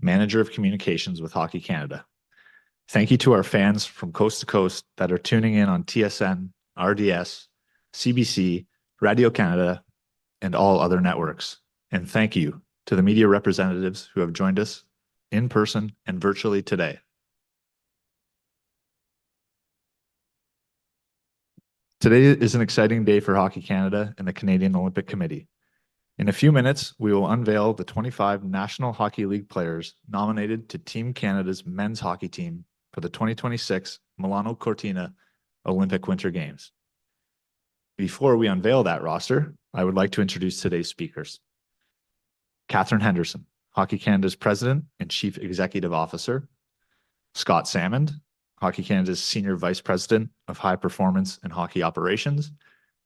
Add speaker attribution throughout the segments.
Speaker 1: Manager of Communications with Hockey Canada. Thank you to our fans from coast to coast that are tuning in on TSN, RDS, CBC, Radio Canada, and all other networks. And thank you to the media representatives who have joined us in person and virtually today. Today is an exciting day for Hockey Canada and the Canadian Olympic Committee. In a few minutes, we will unveil the 25 National Hockey League players nominated to Team Canada's men's hockey team for the 2026 Milano Cortina Olympic Winter Games. Before we unveil that roster, I would like to introduce today's speakers. Catherine Henderson, Hockey Canada's President and Chief Executive Officer. Scott Salmond, Hockey Canada's Senior Vice President of High Performance and Hockey Operations.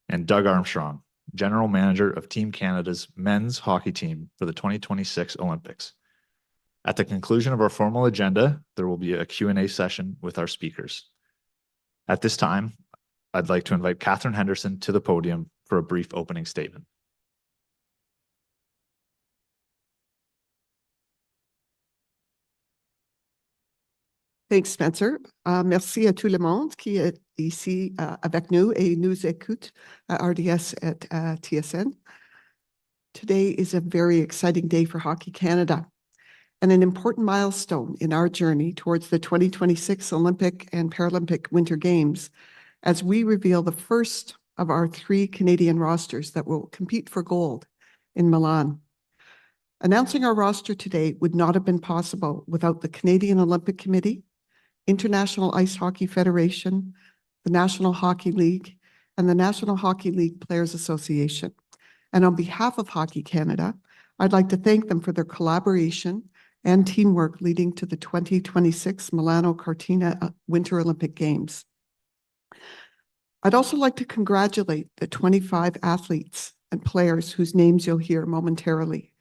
Speaker 1: And Doug Armstrong, General Manager of Team Canada's men's hockey team for the 2026 Olympics. At the conclusion of our formal agenda, there will be a Q&A session with our speakers. At this time, I'd like to invite Catherine Henderson to the podium for a brief opening statement.
Speaker 2: Thanks, Spencer. Merci à tout le monde qui est ici avec nous et nous écoute à RDS at TSN. Today is a very exciting day for Hockey Canada and an important milestone in our journey towards the 2026 Olympic and Paralympic Winter Games as we reveal the first of our 3 Canadian rosters that will compete for gold in Milan. Announcing our roster today would not have been possible without the Canadian Olympic Committee, International Ice Hockey Federation, the National Hockey League, and the National Hockey League Players Association. And on behalf of Hockey Canada, I'd like to thank them for their collaboration and teamwork leading to the 2026 Milano Cortina Winter Olympic Games. I'd also like to congratulate the 25 athletes and players whose names you'll hear momentarily.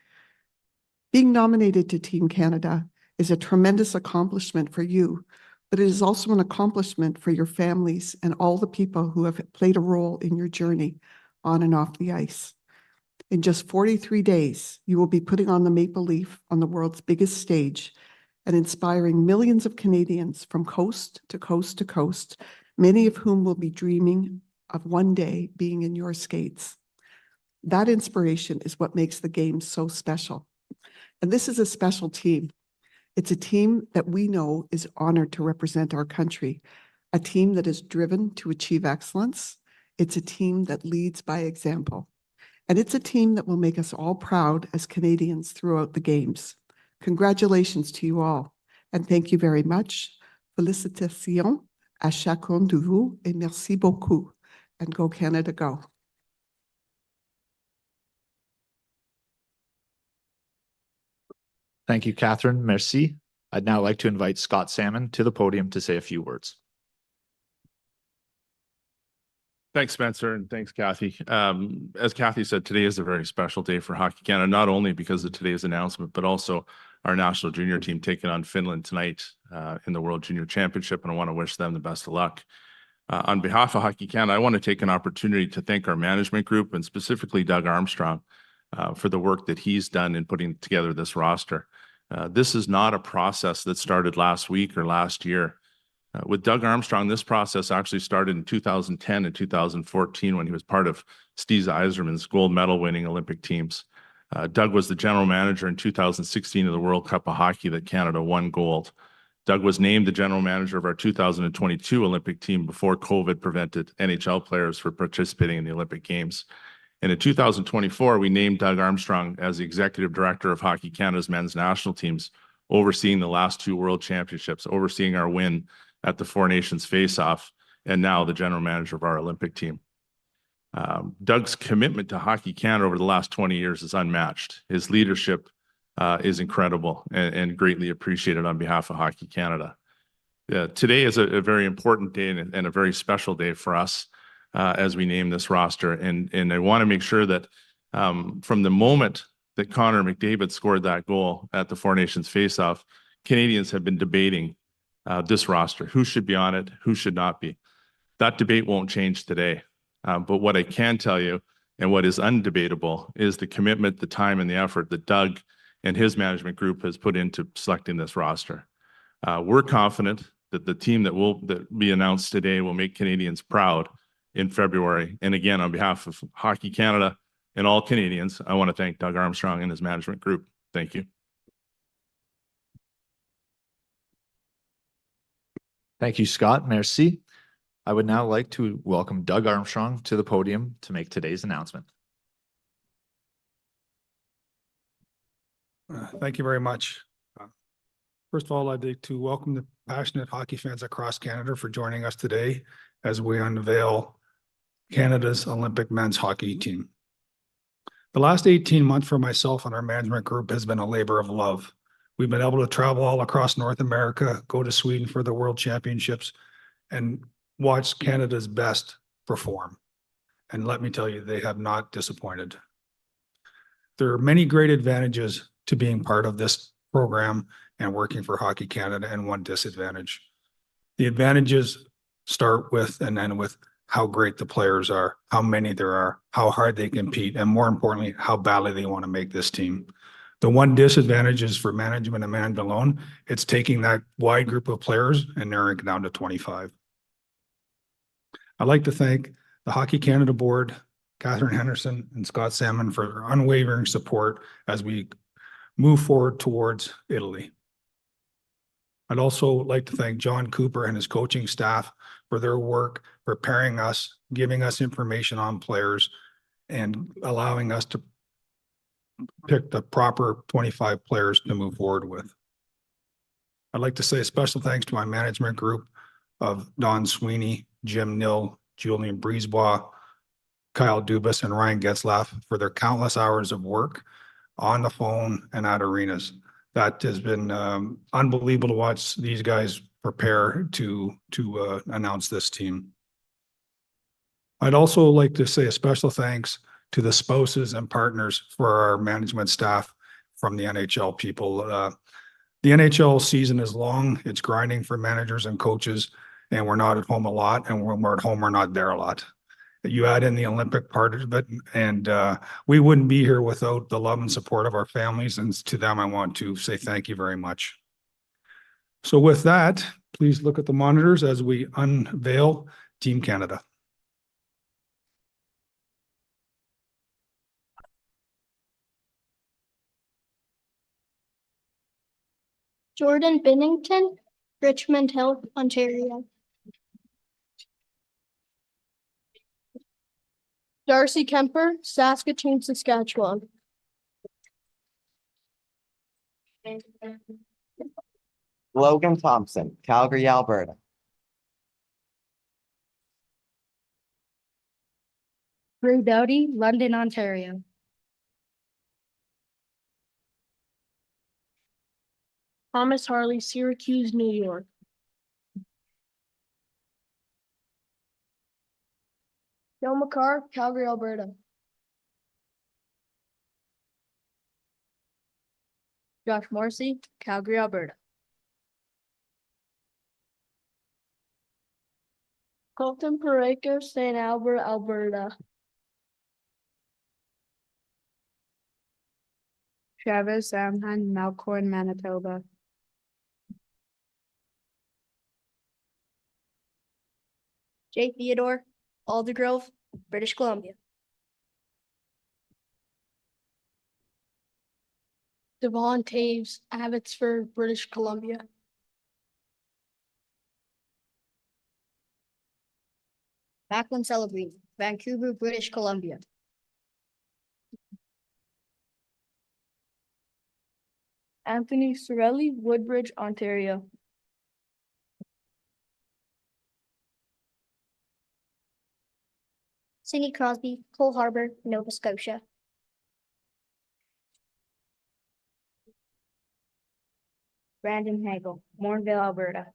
Speaker 2: Being nominated to Team Canada is a tremendous accomplishment for you, but it is also an accomplishment for your families and all the people who have played a role in your journey on and off the ice. In just 43 days, you will be putting on the maple leaf on the world's biggest stage and inspiring millions of Canadians from coast to coast to coast, many of whom will be dreaming of one day being in your skates. That inspiration is what makes the Games so special. And this is a special team. It's a team that we know is honored to represent our country, a team that is driven to achieve excellence. It's a team that leads by example. And it's a team that will make us all proud as Canadians throughout the Games. Congratulations to you all, and thank you very much. Félicitations à chacun de vous, et merci beaucoup. And go Canada, go.
Speaker 1: Thank you, Catherine. Merci. I'd now like to invite Scott Salmond to the podium to say a few words.
Speaker 3: Thanks, Spencer, and thanks, Kathy. As Kathy said, today is a very special day for Hockey Canada, not only because of today's announcement, but also our national junior team taking on Finland tonight in the World Junior Championship, and I want to wish them the best of luck. On behalf of Hockey Canada, I want to take an opportunity to thank our management group and specifically Doug Armstrong for the work that he's done in putting together this roster. This is not a process that started last week or last year. With Doug Armstrong, this process actually started in 2010 and 2014 when he was part of Steve Yzerman's gold medal winning Olympic teams. Doug was the general manager in 2016 of the World Cup of Hockey that Canada won gold. Doug was named the general manager of our 2022 Olympic team before COVID prevented NHL players from participating in the Olympic Games. And in 2024, we named Doug Armstrong as the executive director of Hockey Canada's men's national teams, overseeing the last 2 World Championships, overseeing our win at the Four Nations face-off, and now the general manager of our Olympic team. Doug's commitment to Hockey Canada over the last 20 years is unmatched. His leadership is incredible and greatly appreciated on behalf of Hockey Canada. Today is a very important day and a very special day for us as we name this roster. And I want to make sure that from the moment that Connor McDavid scored that goal at the Four Nations face-off, Canadians have been debating this roster. Who should be on it? Who should not be? That debate won't change today. But what I can tell you, and what is undebatable, is the commitment, the time, and the effort that Doug and his management group has put into selecting this roster. We're confident that the team that be announced today will make Canadians proud in February. And again, on behalf of Hockey Canada and all Canadians, I want to thank Doug Armstrong and his management group. Thank you.
Speaker 1: Thank you, Scott. Merci. I would now like to welcome Doug Armstrong to the podium to make today's announcement.
Speaker 4: Thank you very much. First of all, I'd like to welcome the passionate hockey fans across Canada for joining us today as we unveil Canada's Olympic men's hockey team. The last 18 months for myself and our management group has been a labor of love. We've been able to travel all across North America, go to Sweden for the World Championships, and watch Canada's best perform. And let me tell you, they have not disappointed. There are many great advantages to being part of this program and working for Hockey Canada, and one disadvantage. The advantages start with and end with how great the players are, how many there are, how hard they compete, and more importantly, how badly they want to make this team. The one disadvantage is for management and management alone. It's taking that wide group of players and narrowing it down to 25. I'd like to thank the Hockey Canada board, Catherine Henderson and Scott Salmon, for their unwavering support as we move forward towards Italy. I'd also like to thank John Cooper and his coaching staff for their work, preparing us, giving us information on players, and allowing us to pick the proper 25 players to move forward with. I'd like to say a special thanks to my management group of Don Sweeney, Jim Nill, Julian Brisebois, Kyle Dubas, and Ryan Getzlaff for their countless hours of work on the phone and at arenas. That has been unbelievable to watch these guys prepare to announce this team. I'd also like to say a special thanks to the spouses and partners for our management staff from the NHL people. The NHL season is long, it's grinding for managers and coaches, and we're not at home a lot, and when we're at home, we're not there a lot. You add in the Olympic part of it, and we wouldn't be here without the love and support of our families, and to them, I want to say thank you very much. So with that, please look at the monitors as we unveil Team Canada.
Speaker 5: Jordan Binnington, Richmond Hill, Ontario. Darcy Kemper, Saskatoon, Saskatchewan.
Speaker 6: Logan Thompson, Calgary, Alberta.
Speaker 5: Drew Doughty, London, Ontario. Thomas Harley, Syracuse, New York. Joe McCarr, Calgary, Alberta. Josh Morrissey, Calgary, Alberta. Colton Pareko, St. Albert, Alberta. Travis Samhan, Melbourne, Manitoba. Jake Theodore, Aldergrove, British Columbia. Devon Taves, Abbotsford, British Columbia. Macklin Celebrate, Vancouver, British Columbia. Anthony Sorelli, Woodbridge, Ontario. Sidney Crosby, Cole Harbour, Nova Scotia. Brandon Hagel, Mornville, Alberta.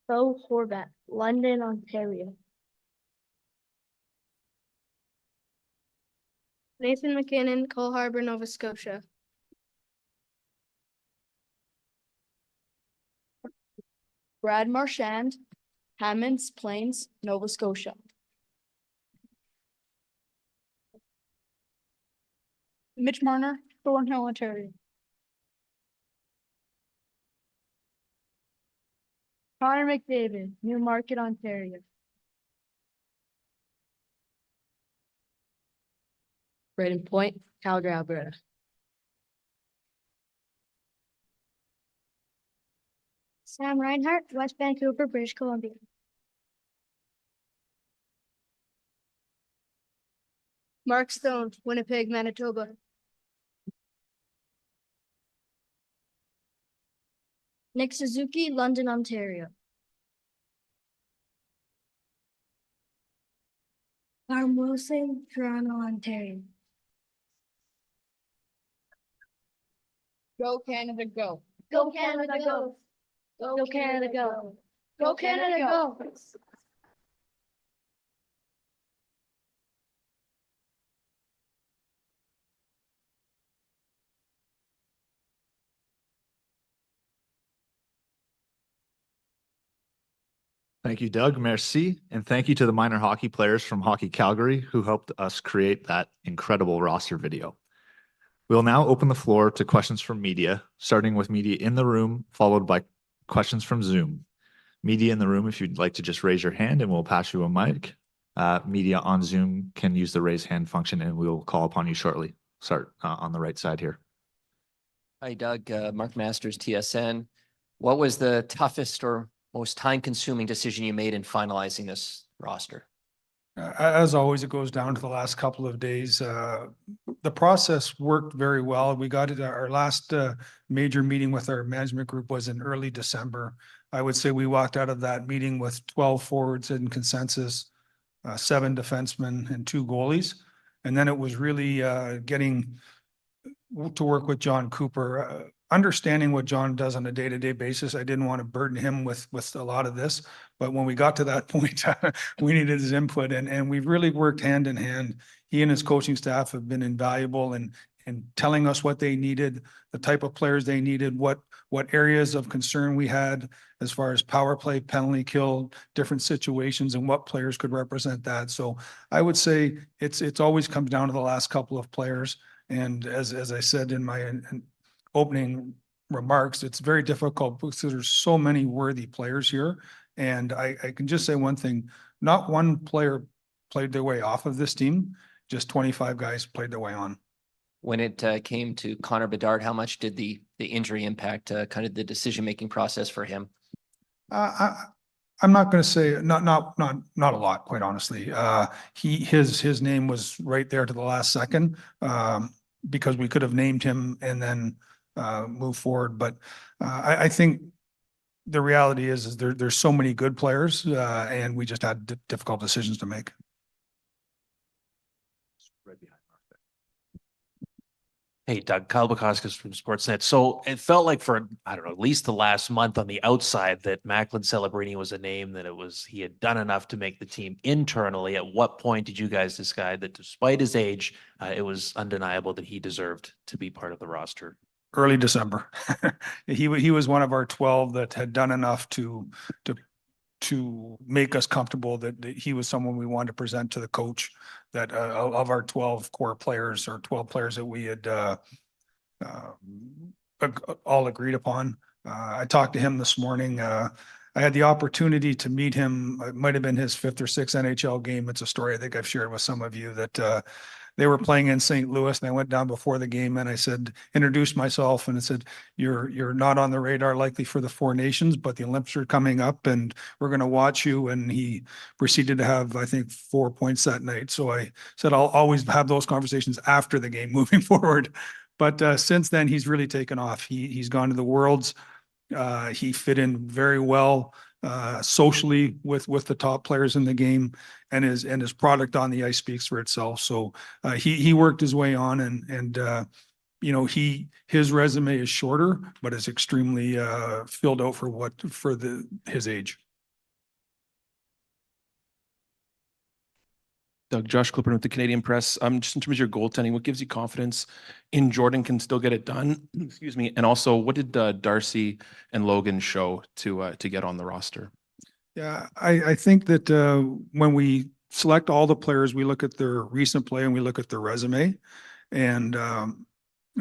Speaker 5: Bo Horvat, London, Ontario. Nathan McKinnon, Cole Harbour, Nova Scotia. Brad Marchand, Hammonds Plains, Nova Scotia. Mitch Marner, Thornhill, Ontario. Connor McDavid, Newmarket, Ontario.
Speaker 7: Braden Point, Calgary, Alberta.
Speaker 5: Sam Reinhart, West Vancouver, British Columbia. Mark Stone, Winnipeg, Manitoba. Nick Suzuki, London, Ontario. Arm Wilson, Toronto, Ontario. Go Canada, go. Go Canada, go. Go Canada, go. Go Canada, go.
Speaker 1: Thank you, Doug. Merci. And thank you to the minor hockey players from Hockey Calgary who helped us create that incredible roster video. We'll now open the floor to questions from media, starting with media in the room, followed by questions from Zoom. Media in the room, if you'd like to just raise your hand and we'll pass you a mic. Media on Zoom can use the raise hand function and we'll call upon you shortly. Start on the right side here.
Speaker 8: Hi, Doug. Mark Masters, TSN. What was the toughest or most time-consuming decision you made in finalizing this roster?
Speaker 4: As always, it goes down to the last couple of days. The process worked very well. We got it. Our last major meeting with our management group was in early December. I would say we walked out of that meeting with 12 forwards in consensus, 7 defensemen and 2 goalies. And then it was really getting to work with John Cooper, understanding what John does on a day-to-day basis. I didn't want to burden him with a lot of this, but when we got to that point, we needed his input, and we've really worked hand in hand. He and his coaching staff have been invaluable in telling us what they needed, the type of players they needed, what areas of concern we had as far as power play, penalty kill, different situations, and what players could represent that. So I would say it's always comes down to the last couple of players. And as I said in my opening remarks, it's very difficult because there's so many worthy players here. And I can just say one thing, not one player played their way off of this team, just 25 guys played their way on.
Speaker 8: When it came to Connor Bedard, how much did the injury impact kind of the decision-making process for him?
Speaker 4: I'm not going to say not a lot, quite honestly. His name was right there to the last second because we could have named him and then move forward. But I think the reality is there's so many good players and we just had difficult decisions to make.
Speaker 1: Right behind Mark there.
Speaker 9: Hey, Doug, Kyle Bukowskis from Sportsnet. So it felt like for, I don't know, at least the last month on the outside that Macklin Celebrini was a name that he had done enough to make the team internally. At what point did you guys decide that despite his age, it was undeniable that he deserved to be part of the roster?
Speaker 4: Early December. He was one of our 12 that had done enough to make us comfortable that he was someone we wanted to present to the coach, that of our 12 core players or 12 players that we had all agreed upon. I talked to him this morning. I had the opportunity to meet him. It might have been his 5th or 6th NHL game. It's a story I think I've shared with some of you that they were playing in St. Louis, and I went down before the game and I said, introduced myself, and I said, you're not on the radar likely for the 4 nations, but the Olympics are coming up and we're going to watch you. And he proceeded to have, I think, 4 points that night. So I said, I'll always have those conversations after the game moving forward. But since then, he's really taken off. He's gone to the Worlds. He fit in very well socially with the top players in the game, and his product on the ice speaks for itself. So he worked his way on, and you know, his resume is shorter, but is extremely filled out for his age.
Speaker 10: Doug, Josh Clipper with the Canadian Press. Just in terms of your goaltending, what gives you confidence in Jordan can still get it done? Excuse me. And also, what did Darcy and Logan show to get on the roster?
Speaker 4: Yeah, I think that when we select all the players, we look at their recent play and we look at their resume. And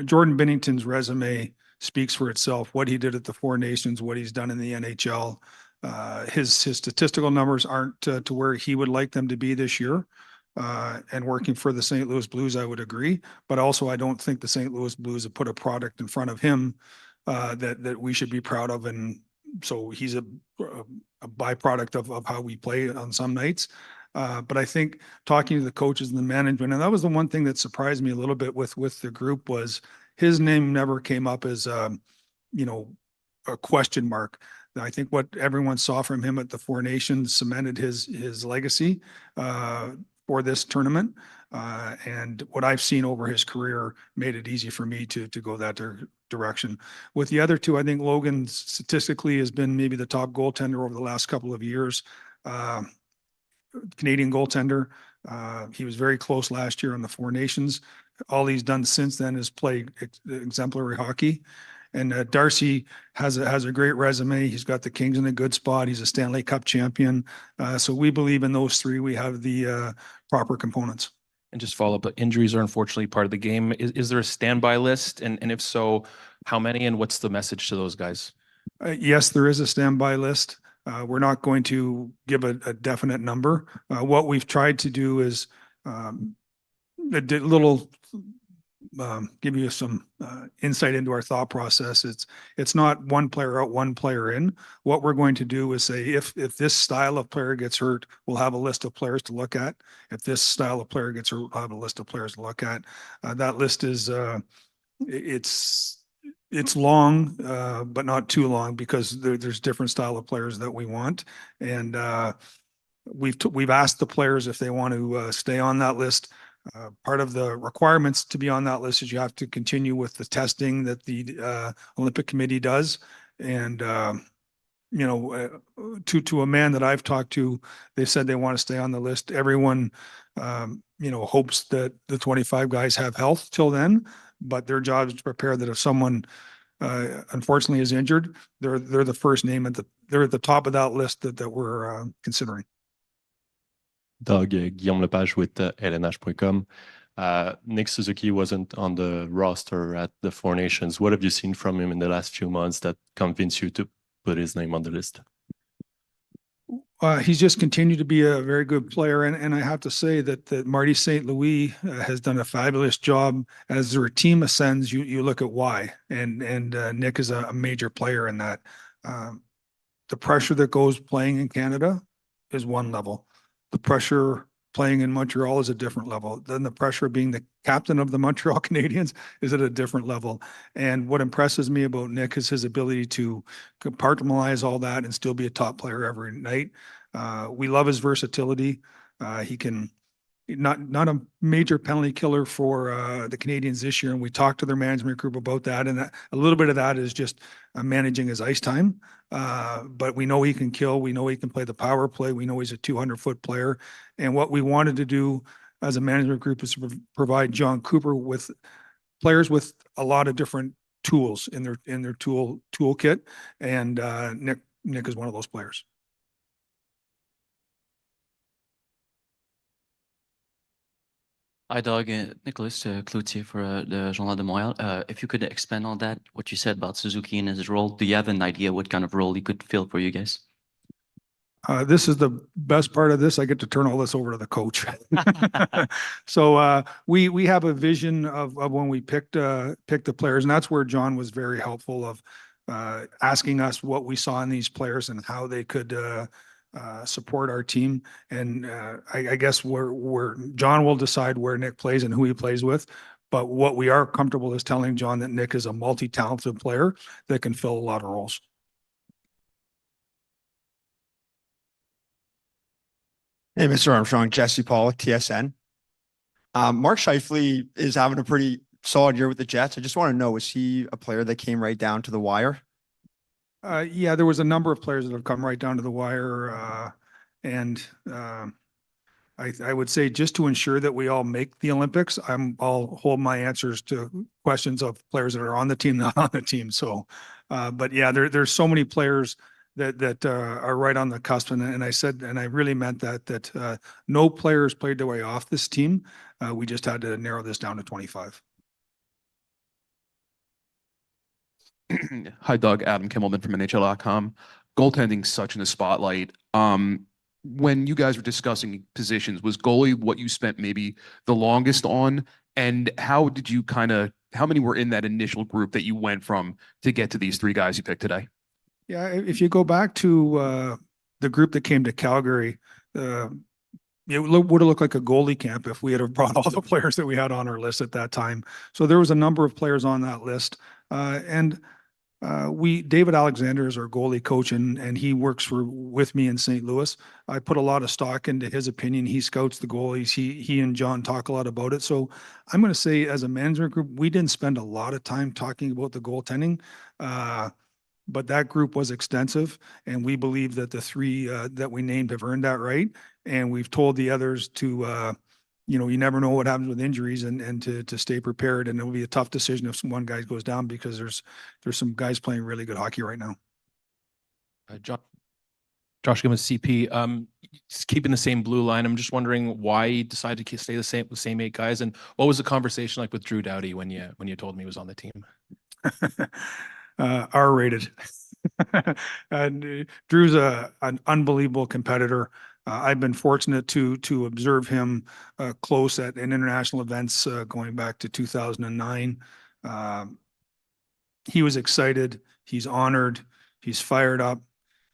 Speaker 4: Jordan Bennington's resume speaks for itself, what he did at the Four Nations, what he's done in the NHL. His statistical numbers aren't to where he would like them to be this year. And working for the St. Louis Blues, I would agree. But also, I don't think the St. Louis Blues have put a product in front of him that we should be proud of. And so he's a byproduct of how we play on some nights. But I think talking to the coaches and the management, and that was the one thing that surprised me a little bit with the group, was his name never came up as you know, a question mark. I think what everyone saw from him at the Four Nations cemented his legacy for this tournament. And what I've seen over his career made it easy for me to go that direction. With the other two, I think Logan statistically has been maybe the top goaltender over the last couple of years. Canadian goaltender. He was very close last year on the Four Nations. All he's done since then is play exemplary hockey. And Darcy has a great resume. He's got the Kings in a good spot. He's a Stanley Cup champion. So we believe in those three. We have the proper components.
Speaker 10: And just follow up, but injuries are unfortunately part of the game. Is there a standby list? And if so, how many and what's the message to those guys?
Speaker 4: Yes, there is a standby list. We're not going to give a definite number. What we've tried to do is give you some insight into our thought process. It's not one player out, one player in. What we're going to do is say, if this style of player gets hurt, we'll have a list of players to look at. If this style of player gets hurt, we'll have a list of players to look at. That list is it's long, but not too long, because there's different style of players that we want. And we've asked the players if they want to stay on that list. Part of the requirements to be on that list is you have to continue with the testing that the Olympic Committee does. And you know, to a man that I've talked to, they said they want to stay on the list. Everyone, you know, hopes that the 25 guys have health till then, but their job is to prepare that if someone unfortunately is injured, they're the first name they're at the top of that list that we're considering.
Speaker 11: Doug, Guillaume Lepage with LNH.com. Nick Suzuki wasn't on the roster at the Four Nations. What have you seen from him in the last few months that convinced you to put his name on the list?
Speaker 4: He's just continued to be a very good player. And I have to say that Marty St. Louis has done a fabulous job. As their team ascends, you look at why. And Nick is a major player in that. The pressure that goes playing in Canada is one level. The pressure playing in Montreal is a different level. Then the pressure of being the captain of the Montreal Canadiens is at a different level. And what impresses me about Nick is his ability to compartmentalize all that and still be a top player every night. We love his versatility. He can not a major penalty killer for the Canadiens this year. And we talked to their management group about that. And a little bit of that is just managing his ice time. But we know he can kill. We know he can play the power play. We know he's a 200-foot player. And what we wanted to do as a management group is to provide John Cooper with players with a lot of different tools in their toolkit. And Nick is one of those players.
Speaker 12: Hi, Doug. Nicholas Cloutier for the Journal de Montréal. If you could expand on that, what you said about Suzuki and his role, do you have an idea what kind of role he could fill for you guys?
Speaker 4: This is the best part of this. I get to turn all this over to the coach. So we have a vision of when we picked the players, and that's where John was very helpful of asking us what we saw in these players and how they could support our team. And I guess where John will decide where Nick plays and who he plays with. But what we are comfortable is telling John that Nick is a multi-talented player that can fill a lot of roles.
Speaker 13: Hey, Mr. Armstrong, Jesse Pollock, TSN. Mark Scheifele is having a pretty solid year with the Jets. I just want to know, was he a player that came right down to the wire?
Speaker 4: Yeah, there was a number of players that have come right down to the wire. And I would say, just to ensure that we all make the Olympics, I'll hold my answers to questions of players that are on the team, not on the team. So, but yeah, there's so many players that are right on the cusp. And I said, and I really meant that no players played their way off this team. We just had to narrow this down to 25.
Speaker 14: Hi, Doug. Adam Kimmelman from NHL.com. Goaltending's such in the spotlight. When you guys were discussing positions, was goalie what you spent maybe the longest on? And how did you how many were in that initial group that you went from to get to these three guys you picked today?
Speaker 4: Yeah, if you go back to the group that came to Calgary, it would have looked like a goalie camp if we had have brought all the players that we had on our list at that time. So there was a number of players on that list. David Alexander is our goalie coach, and he works with me in St. Louis. I put a lot of stock into his opinion. He scouts the goalies. He and John talk a lot about it. So I'm going to say, as a management group, we didn't spend a lot of time talking about the goaltending, but that group was extensive, and we believe that the three that we named have earned that right. And we've told the others to you never know what happens with injuries, and to stay prepared. And it'll be a tough decision if one guy goes down, because there's some guys playing really good hockey right now.
Speaker 10: Josh Gibbons, CP. Just keeping the same blue line. I'm just wondering why you decided to stay the same 8 guys, and what was the conversation like with Drew Doughty when you told me he was on the team?
Speaker 4: R-rated. And Drew's an unbelievable competitor. I've been fortunate to observe him close in international events going back to 2009. He was excited. He's honored. He's fired up.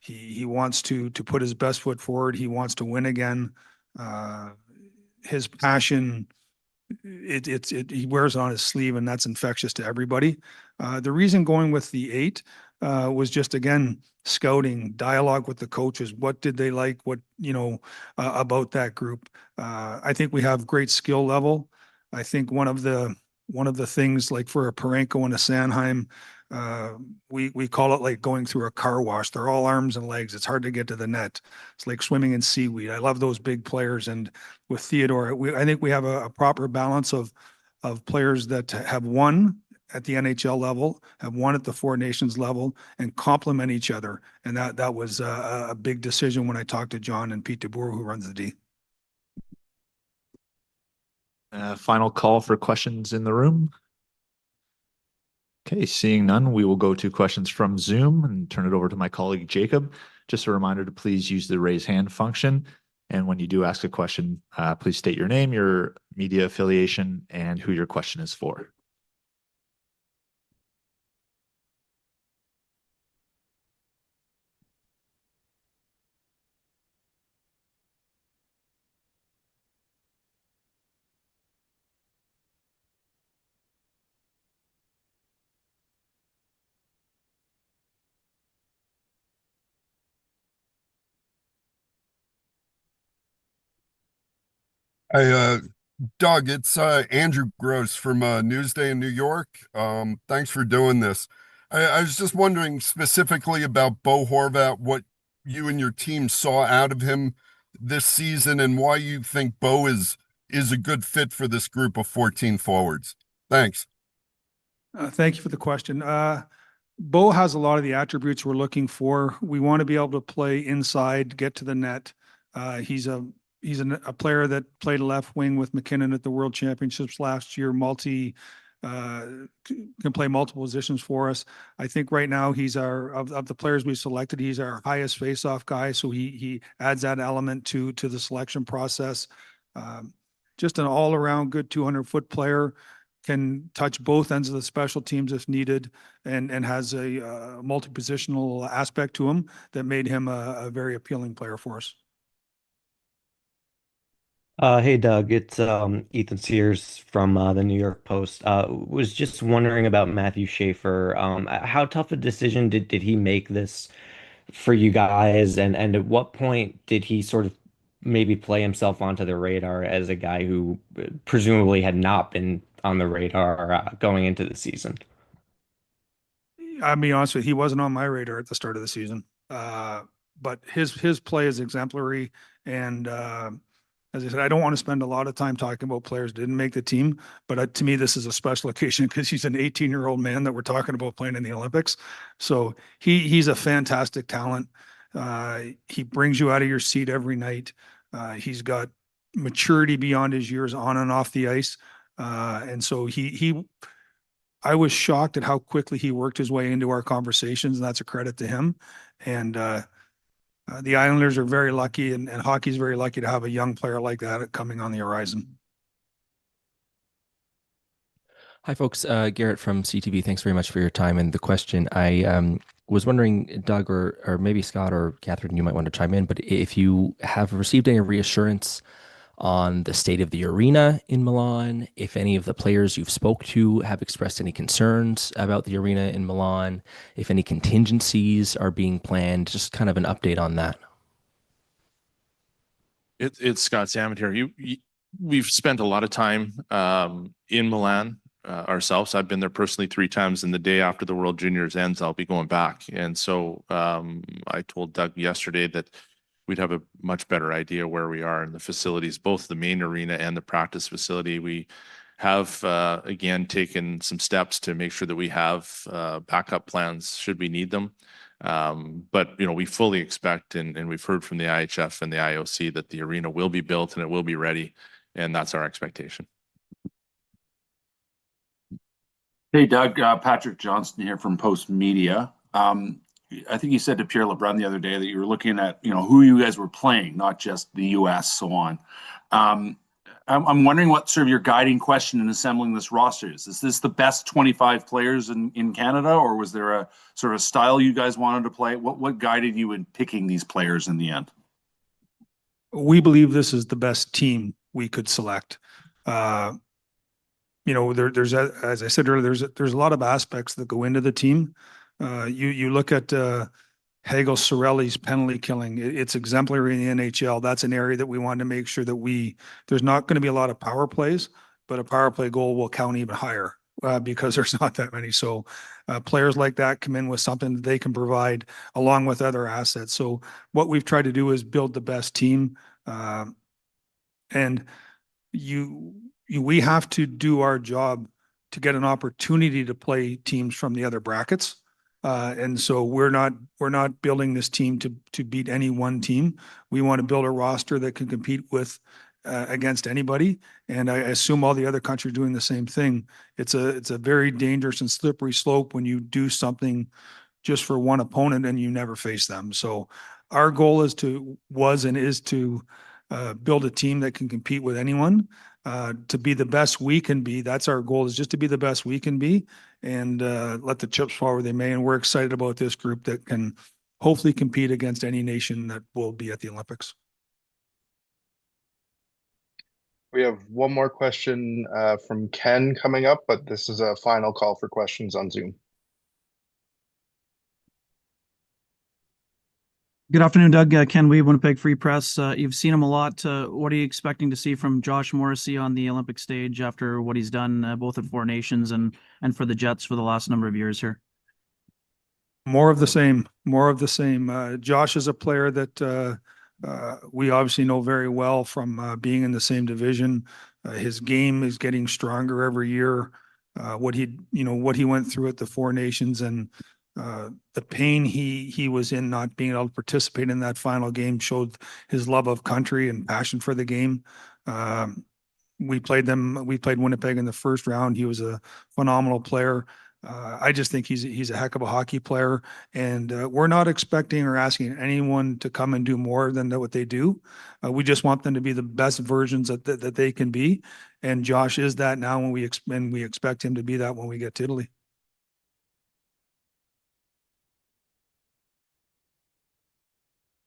Speaker 4: He wants to put his best foot forward. He wants to win again. His passion, he wears it on his sleeve, and that's infectious to everybody. The reason going with the 8 was just, again, scouting, dialogue with the coaches. What did they like? What, about that group? I think we have great skill level. I think one of the things, like for a Parenko and a Sanheim, we call it like going through a car wash. They're all arms and legs. It's hard to get to the net. It's like swimming in seaweed. I love those big players. And with Theodore, I think we have a proper balance of players that have won at the NHL level, have won at the Four Nations level, and complement each other. And that was a big decision when I talked to John and Pete DeBoer, who runs the D.
Speaker 1: Final call for questions in the room. Okay, seeing none, we will go to questions from Zoom and turn it over to my colleague Jacob. Just a reminder to please use the raise hand function. And when you do ask a question, please state your name, your media affiliation, and who your question is for.
Speaker 15: Hey, Doug, it's Andrew Gross from Newsday in New York. Thanks for doing this. I was just wondering specifically about Bo Horvat, what you and your team saw out of him this season, and why you think Bo is a good fit for this group of 14 forwards. Thanks.
Speaker 4: Thank you for the question. Bo has a lot of the attributes we're looking for. We want to be able to play inside, get to the net. He's a player that played left wing with McKinnon at the World Championships last year. Can play multiple positions for us. I think right now he's of the players we selected, he's our highest faceoff guy. So he adds that element to the selection process. Just an all around good 200-foot player, can touch both ends of the special teams if needed, and has a multi-positional aspect to him that made him a very appealing player for us.
Speaker 16: Hey Doug, it's Ethan Sears from the New York Post. Was just wondering about Matthew Schaefer. How tough a decision did he make this for you guys, and at what point did he sort of maybe play himself onto the radar as a guy who presumably had not been on the radar going into the season?
Speaker 4: I'll be honest with you, he wasn't on my radar at the start of the season. But his play is exemplary, and as I said, I don't want to spend a lot of time talking about players that didn't make the team, but to me, this is a special occasion because he's an 18-year-old man that we're talking about playing in the Olympics. So he's a fantastic talent. He brings you out of your seat every night. He's got maturity beyond his years on and off the ice. And so I was shocked at how quickly he worked his way into our conversations, and that's a credit to him. And the Islanders are very lucky, and hockey's very lucky to have a young player like that coming on the horizon.
Speaker 17: Hi, folks. Garrett from CTV. Thanks very much for your time and the question. I was wondering, Doug, or maybe Scott or Catherine, you might want to chime in, but if you have received any reassurance on the state of the arena in Milan, if any of the players you've spoke to have expressed any concerns about the arena in Milan, if any contingencies are being planned, just kind of an update on that.
Speaker 3: It's Scott Salmon here. We've spent a lot of time in Milan ourselves. I've been there personally 3 times, and the day after the World Juniors ends, I'll be going back. And so I told Doug yesterday that we'd have a much better idea where we are in the facilities, both the main arena and the practice facility. We have again taken some steps to make sure that we have backup plans should we need them. But we fully expect, and we've heard from the IHF and the IOC that the arena will be built and it will be ready, and that's our expectation.
Speaker 18: Hey, Doug, Patrick Johnston here from Post Media. I think you said to Pierre LeBrun the other day that you were looking at, who you guys were playing, not just the US, so on. I'm wondering what sort of your guiding question in assembling this roster is. Is this the best 25 players in Canada, or was there a sort of style you guys wanted to play? What guided you in picking these players in the end?
Speaker 4: We believe this is the best team we could select. There's as I said earlier, there's a lot of aspects that go into the team. You look at Hagel Sorelli's penalty killing. It's exemplary in the NHL. That's an area that we want to make sure that there's not going to be a lot of power plays, but a power play goal will count even higher because there's not that many. So players like that come in with something that they can provide along with other assets. So what we've tried to do is build the best team. And we have to do our job to get an opportunity to play teams from the other brackets. And so we're not building this team to beat any one team. We want to build a roster that can compete with against anybody. And I assume all the other countries are doing the same thing. It's a very dangerous and slippery slope when you do something just for one opponent and you never face them. So our goal was and is to build a team that can compete with anyone. To be the best we can be. That's our goal, is just to be the best we can be, and let the chips fall where they may. And we're excited about this group that can hopefully compete against any nation that will be at the Olympics.
Speaker 19: We have one more question from Ken coming up, but this is a final call for questions on Zoom.
Speaker 20: Good afternoon, Doug. Ken Wee, Winnipeg Free Press. You've seen him a lot. What are you expecting to see from Josh Morrissey on the Olympic stage after what he's done both at Four Nations and for the Jets for the last number of years here?
Speaker 4: More of the same. More of the same. Josh is a player that we obviously know very well from being in the same division. His game is getting stronger every year. What he went through at the Four Nations and the pain he was in not being able to participate in that final game showed his love of country and passion for the game. We played Winnipeg in the first round. He was a phenomenal player. I just think he's a heck of a hockey player, and we're not expecting or asking anyone to come and do more than what they do. We just want them to be the best versions that they can be, and Josh is that now. When we expect him to be that when we get to Italy.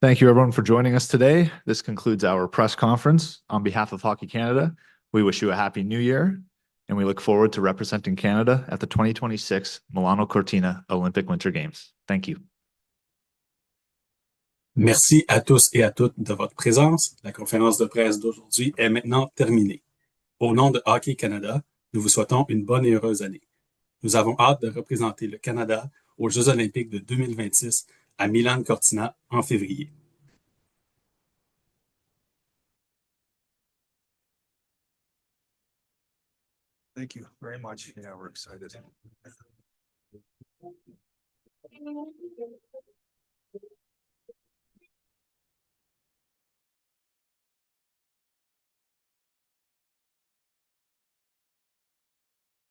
Speaker 1: Thank you, everyone, for joining us today. This concludes our press conference. On behalf of Hockey Canada, we wish you a happy new year, and we look forward to representing Canada at the 2026 Milano Cortina Olympic Winter Games. Thank you.
Speaker 21: Merci à tous et à toutes de votre présence. La conférence de presse d'aujourd'hui est maintenant terminée. Au nom de Hockey Canada, nous vous souhaitons une bonne et heureuse année. Nous avons hâte de représenter le Canada aux Jeux olympiques de 2026 à Milan Cortina en février.
Speaker 4: Thank you very much. Yeah, we're excited.